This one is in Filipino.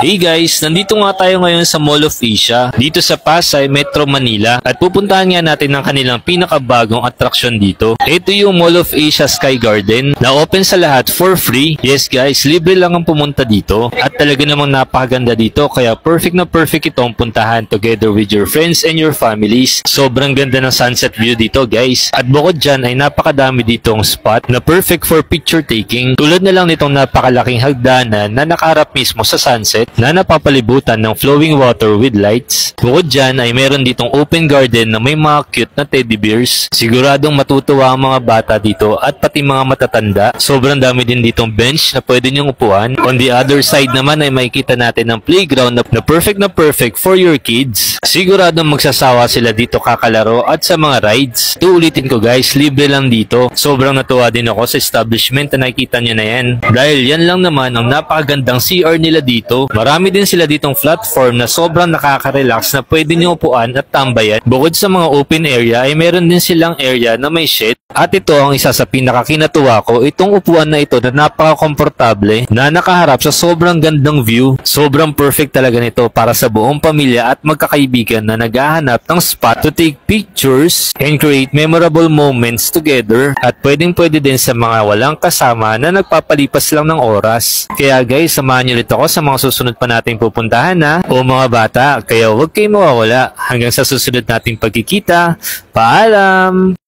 Hey guys, nandito nga tayo ngayon sa Mall of Asia, dito sa Pasay, Metro Manila, at pupuntahan nga natin ang kanilang pinakabagong atraksyon dito. Ito yung Mall of Asia Sky Garden, na open sa lahat for free. Yes guys, libre lang ang pumunta dito, at talaga namang napakaganda dito, kaya perfect na perfect itong puntahan together with your friends and your families. Sobrang ganda ng sunset view dito guys, at bukod dyan ay napakadami ditong spot na perfect for picture taking, tulad na lang nitong napakalaking hagdanan na nakaharap mismo sa sunset, na napapalibutan ng flowing water with lights. Bukod dyan ay meron ditong open garden na may mga cute na teddy bears. Siguradong matutuwa ang mga bata dito at pati mga matatanda. Sobrang dami din ditong bench na pwede nyong upuan. On the other side naman ay makikita natin ang playground na perfect for your kids. Siguradong magsasawa sila dito kakalaro at sa mga rides. Uulitin ko guys, libre lang dito. Sobrang natuwa din ako sa establishment na nakikita nyo na yan. Dahil yan lang naman ang napakagandang CR nila dito. Marami din sila ditong platform na sobrang nakaka-relax na pwede nyo upuan at tambayan. Bukod sa mga open area ay meron din silang area na may shade. At ito ang isa sa pinakakinatuwa ko, itong upuan na ito na napaka-komportable na nakaharap sa sobrang gandang view. Sobrang perfect talaga nito para sa buong pamilya at magkakaibigan na naghahanap ng spot to take pictures and create memorable moments together. At pwedeng-pwede din sa mga walang kasama na nagpapalipas lang ng oras. Kaya guys, samahan nyo ulit ako sa mga susunod pa nating pupuntahan na o mga bata. Kaya huwag kayong mawawala hanggang sa susunod nating pagkikita. Paalam!